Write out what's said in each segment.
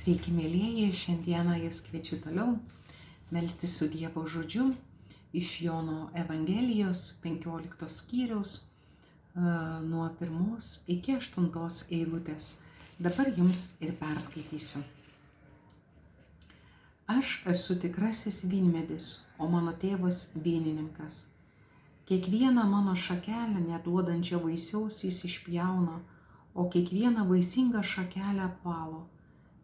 Sveiki, mėlyjeji, šiandieną jūs kviečiu toliau melstis su Dievo žodžiu iš Jono Evangelijos 15 skyriaus nuo 1 iki 8 eilutės. Dabar jums ir perskaitysiu. Aš esu tikrasis vynmedis, o mano tėvas vynininkas. Kiekvieną mano šakelę neduodančią vaisiaus jis išpjauna, o kiekvieną vaisingą šakelę apvalo,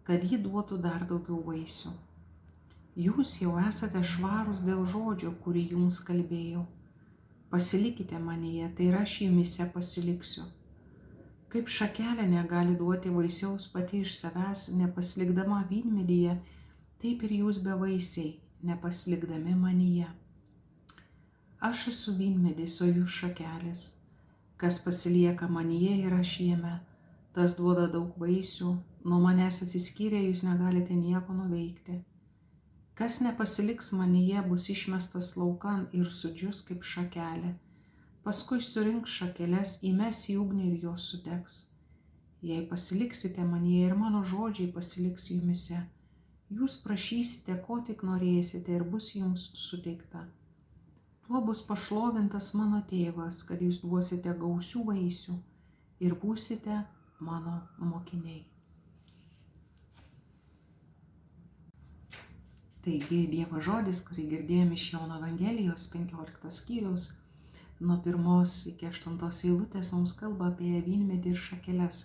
kad ji duotų dar daugiau vaisių. Jūs jau esate švarūs dėl žodžio, kurį jums kalbėjau. Pasilikite manyje, tai ir aš jumyse pasiliksiu. Kaip šakelė negali duoti vaisiaus pati iš savęs, nepasilikdama vynmedyje, taip ir jūs bevaisiai, nepasilikdami manyje. Aš esu vynmedis, o jūs šakelės. Kas pasilieka manyje ir aš jame, tas duoda daug vaisių, nuo manęs atsiskyrę jūs negalite nieko nuveikti. Kas nepasiliks manyje, bus išmestas laukan ir sudžius kaip šakelė. Paskui surinks šakeles, įmes į ugnį ir jos sudegs. Jei pasiliksite manyje ir mano žodžiai pasiliks jumyse, jūs prašysite, ko tik norėsite ir bus jums suteikta. Tuo bus pašlovintas mano tėvas, kad jūs duosite gausių vaisių ir būsite mano mokiniai. Taigi Dievo žodis, kurį girdėjome iš Jono Evangelijos 15 skyriaus, nuo 1 iki 8 eilutės mums kalba apie vynmedį ir šakeles.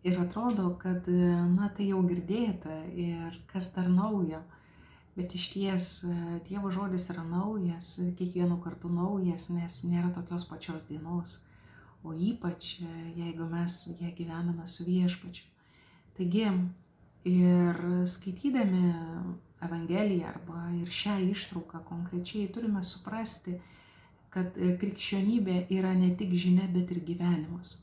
Ir atrodo, kad tai jau girdėta ir kas dar naujo. Bet iš ties Dievo žodis yra naujas, kiekvienu kartu naujas, nes nėra tokios pačios dienos, o ypač jeigu mes ją gyvename su Viešpačiu. Taigi ir skaitydami Evangeliją arba ir šią ištrauką konkrečiai turime suprasti, kad krikščionybė yra ne tik žinia, bet ir gyvenimas.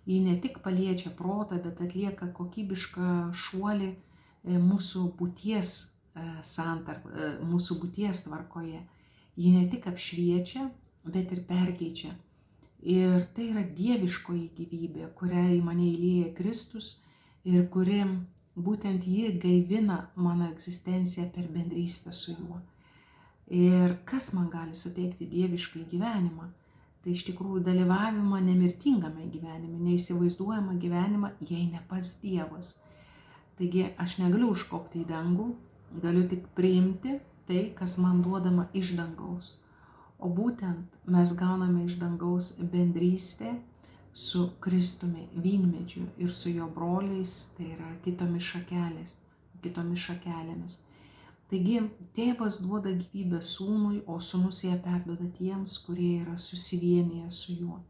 Ji ne tik paliečia protą, bet atlieka kokybišką šuolį mūsų būties mūsų būties tvarkoje. Ji ne tik apšviečia, bet ir perkeičia. Ir tai yra dieviškoji gyvybė, kurią į mane įlieja Kristus ir kuri būtent ji gaivina mano egzistenciją per bendrystę su juo. Ir kas man gali suteikti dievišką gyvenimą? Tai iš tikrųjų dalyvavimą nemirtingame gyvenime, neįsivaizduojamą gyvenimą, jei ne pats Dievas. Taigi aš negaliu užkopti į dangų, galiu tik priimti tai, kas man duodama iš dangaus. O būtent mes gauname iš dangaus bendrystę su Kristumi, vynmedžiu ir su jo broliais, tai yra kitomis šakelėmis. Taigi tėvas duoda gyvybę sūnui, o sūnus ją perduoda tiems, kurie yra susivieniję su juo.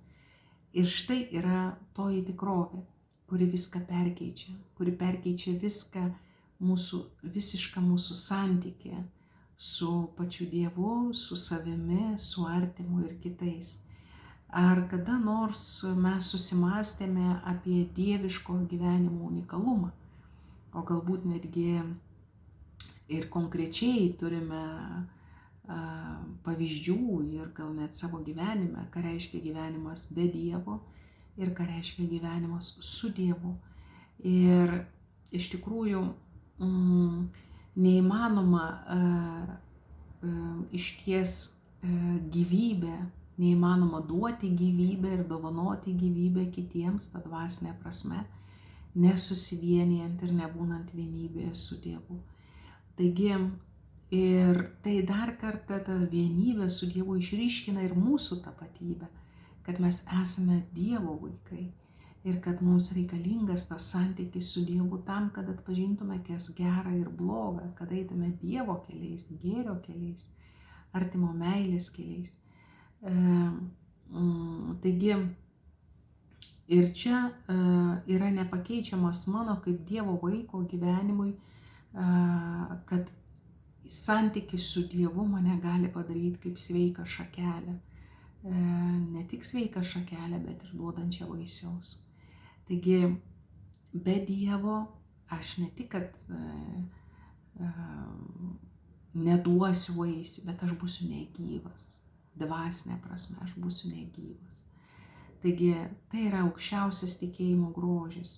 Ir štai yra toji tikrovė, kuri viską perkeičia, kuri perkeičia viską, visišką mūsų santykį su pačiu Dievu, su savimi, su artimu ir kitais. Ar kada nors mes susimąstėme apie dieviško gyvenimo unikalumą, o galbūt netgi ir konkrečiai turime pavyzdžių ir gal net savo gyvenime, ką reiškia gyvenimas be Dievo ir ką reiškia gyvenimas su Dievu. Ir iš tikrųjų neįmanoma išties gyvybę, neįmanoma duoti gyvybę ir dovanoti gyvybę kitiems, tą dvasinę prasme, nesusivienijant ir nebūnant vienybėje su Dievu. Taigi ir tai dar kartą ta vienybė su Dievu išryškina ir mūsų tapatybę, kad mes esame Dievo vaikai. Ir kad mums reikalingas tas santykis su Dievu tam, kad atpažintume, kas gera ir bloga, kad eitume Dievo keliais, gėrio keliais, artimo meilės keliais. Taigi ir čia yra nepakeičiamas mano kaip Dievo vaiko gyvenimui, kad santykis su Dievu mane gali padaryti kaip sveiką šakelę. Ne tik sveiką šakelę, bet ir duodančią vaisiaus. Taigi, be Dievo aš ne tik, kad neduosiu vaisių, bet aš būsiu negyvas. Dvasinė prasme, aš būsiu negyvas. Taigi, tai yra aukščiausias tikėjimo grožis.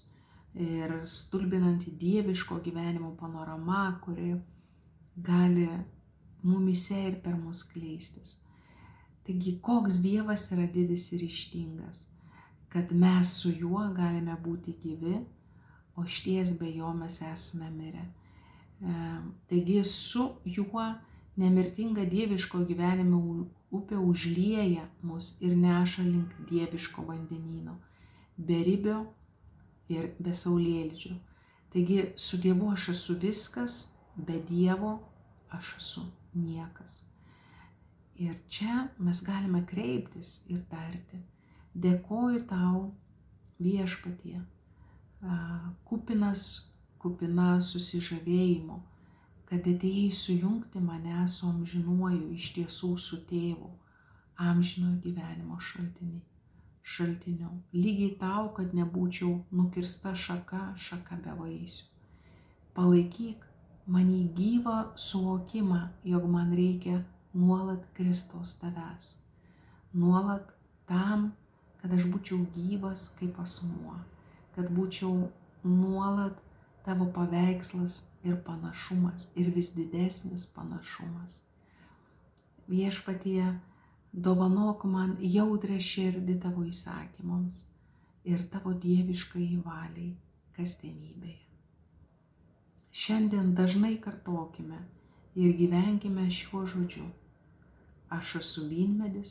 ir stulbinanti dieviško gyvenimo panorama, kuri gali mumise ir per mus kleistis. Taigi, koks Dievas yra didis ir ryžtingas, kad mes su juo galime būti gyvi, o išties be jo mes esame mirę. Taigi, su juo nemirtinga dieviško gyvenimo upė užlieja mus ir neša link dieviško vandenyno, beribio ir be saulėlydžio. Taigi, su Dievu aš esu viskas, be Dievo aš esu niekas. Ir čia mes galime kreiptis ir tarti: dėkoju tau, viešpatie, kupina susižavėjimo, kad atėjai sujungti mane su amžinuoju, iš tiesų su tėvu, amžinojo gyvenimo šaltiniu. Lygiai tau, kad nebūčiau nukirsta šaka be vaisių. Palaikyk manį gyvą suvokimą, jog man reikia nuolat Kristaus tavęs. Nuolat tam, kad aš būčiau gyvas kaip asmuo, kad būčiau nuolat tavo paveikslas ir panašumas, ir vis didesnis panašumas. Viešpatie, dovanok man jautrią širdį tavo įsakymams ir tavo dieviškai valiai kasdienybėje. Šiandien dažnai kartokime ir gyvenkime šiuo žodžiu: aš esu vynmedis,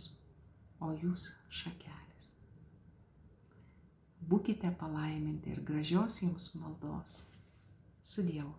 o jūs šakelės. Būkite palaiminti ir gražios jums maldos. Su Dievu.